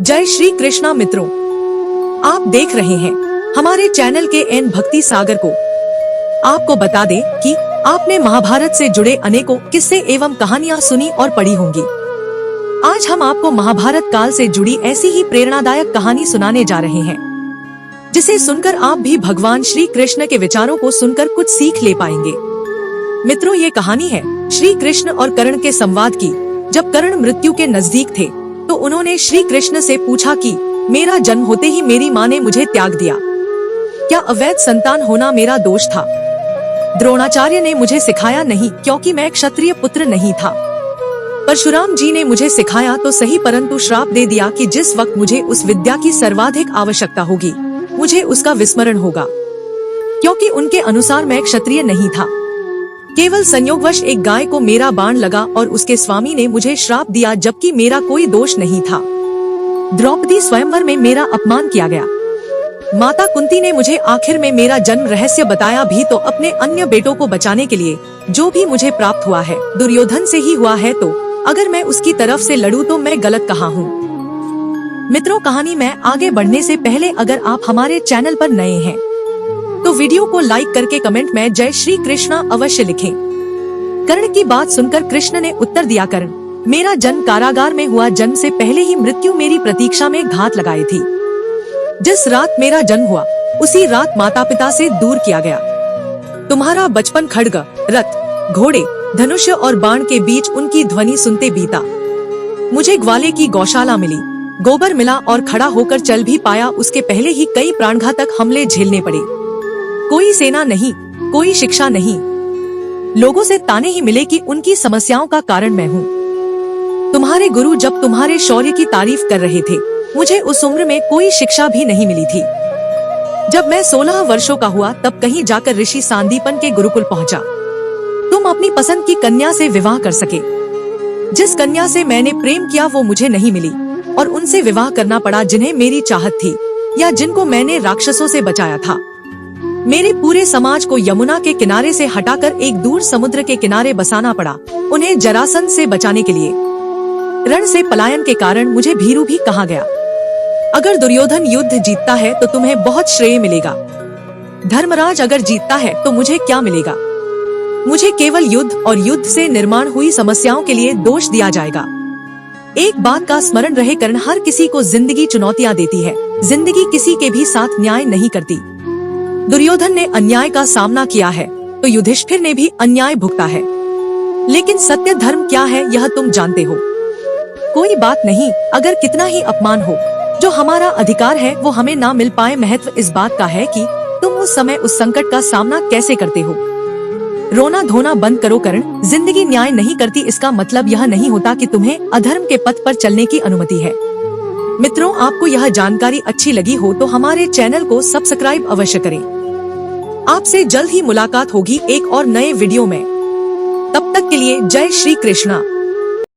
जय श्री कृष्णा मित्रों, आप देख रहे हैं हमारे चैनल के एन भक्ति सागर को। आपको बता दें कि आपने महाभारत से जुड़े अनेकों किस्से एवं कहानियां सुनी और पढ़ी होंगी। आज हम आपको महाभारत काल से जुड़ी ऐसी ही प्रेरणादायक कहानी सुनाने जा रहे हैं, जिसे सुनकर आप भी भगवान श्री कृष्ण के विचारों को सुनकर कुछ सीख ले पाएंगे। मित्रों, ये कहानी है श्री कृष्ण और कर्ण के संवाद की। जब कर्ण मृत्यु के नजदीक थे तो उन्होंने श्री कृष्ण से पूछा कि मेरा जन्म होते ही मेरी माँ ने मुझे त्याग दिया, क्या अवैध संतान होना मेरा दोष था? द्रोणाचार्य ने मुझे सिखाया नहीं, क्योंकि मैं क्षत्रिय पुत्र नहीं था। परशुराम जी ने मुझे सिखाया तो सही, परंतु श्राप दे दिया कि जिस वक्त मुझे उस विद्या की सर्वाधिक आवश्यकता होगी मुझे उसका विस्मरण होगा, क्योंकि उनके अनुसार मैं क्षत्रिय नहीं था। केवल संयोगवश एक गाय को मेरा बाण लगा और उसके स्वामी ने मुझे श्राप दिया, जबकि मेरा कोई दोष नहीं था। द्रौपदी स्वयंवर में मेरा अपमान किया गया। माता कुंती ने मुझे आखिर में मेरा जन्म रहस्य बताया भी तो अपने अन्य बेटों को बचाने के लिए। जो भी मुझे प्राप्त हुआ है दुर्योधन से ही हुआ है, तो अगर मैं उसकी तरफ से लड़ूं तो मैं गलत कहाँ हूँ? मित्रों, कहानी में आगे बढ़ने से पहले अगर आप हमारे चैनल पर नए हैं तो वीडियो को लाइक करके कमेंट में जय श्री कृष्णा अवश्य लिखें। कर्ण की बात सुनकर कृष्ण ने उत्तर दिया, कर्ण, मेरा जन्म कारागार में हुआ। जन्म से पहले ही मृत्यु मेरी प्रतीक्षा में घात लगाई थी। जिस रात मेरा जन्म हुआ उसी रात माता पिता से दूर किया गया। तुम्हारा बचपन खड्ग, रथ, घोड़े, धनुष और बाण के बीच उनकी ध्वनि सुनते बीता। मुझे ग्वाले की गौशाला मिली, गोबर मिला और खड़ा होकर चल भी पाया। उसके पहले ही कई प्राणघातक हमले झेलने पड़े। कोई सेना नहीं, कोई शिक्षा नहीं, लोगों से ताने ही मिले कि उनकी समस्याओं का कारण मैं हूँ। तुम्हारे गुरु जब तुम्हारे शौर्य की तारीफ कर रहे थे, मुझे उस उम्र में कोई शिक्षा भी नहीं मिली थी। जब मैं 16 वर्षों का हुआ तब कहीं जाकर ऋषि सांदीपन के गुरुकुल पहुंचा। तुम अपनी पसंद की कन्या से विवाह कर सके। जिस कन्या से मैंने प्रेम किया वो मुझे नहीं मिली और उनसे विवाह करना पड़ा जिन्हें मेरी चाहत थी या जिनको मैंने राक्षसों से बचाया था। मेरे पूरे समाज को यमुना के किनारे से हटाकर एक दूर समुद्र के किनारे बसाना पड़ा, उन्हें जरासंध से बचाने के लिए। रण से पलायन के कारण मुझे भीरू भी कहा गया। अगर दुर्योधन युद्ध जीतता है तो तुम्हें बहुत श्रेय मिलेगा। धर्मराज अगर जीतता है तो मुझे क्या मिलेगा? मुझे केवल युद्ध और युद्ध से निर्माण हुई समस्याओं के लिए दोष दिया जाएगा। एक बात का स्मरण रहे, कर्ण, हर किसी को जिंदगी चुनौतियाँ देती है। जिंदगी किसी के भी साथ न्याय नहीं करती। दुर्योधन ने अन्याय का सामना किया है तो युधिष्ठिर ने भी अन्याय भुगता है, लेकिन सत्य धर्म क्या है यह तुम जानते हो। कोई बात नहीं, अगर कितना ही अपमान हो, जो हमारा अधिकार है वो हमें ना मिल पाए। महत्व इस बात का है कि तुम उस समय उस संकट का सामना कैसे करते हो। रोना धोना बंद करो कर्ण, जिंदगी न्याय नहीं करती इसका मतलब यह नहीं होता कि तुम्हें अधर्म के पथ पर चलने की अनुमति है। मित्रों, आपको यह जानकारी अच्छी लगी हो तो हमारे चैनल को सब्सक्राइब अवश्य करें। आपसे जल्द ही मुलाकात होगी एक और नए वीडियो में। तब तक के लिए जय श्री कृष्णा।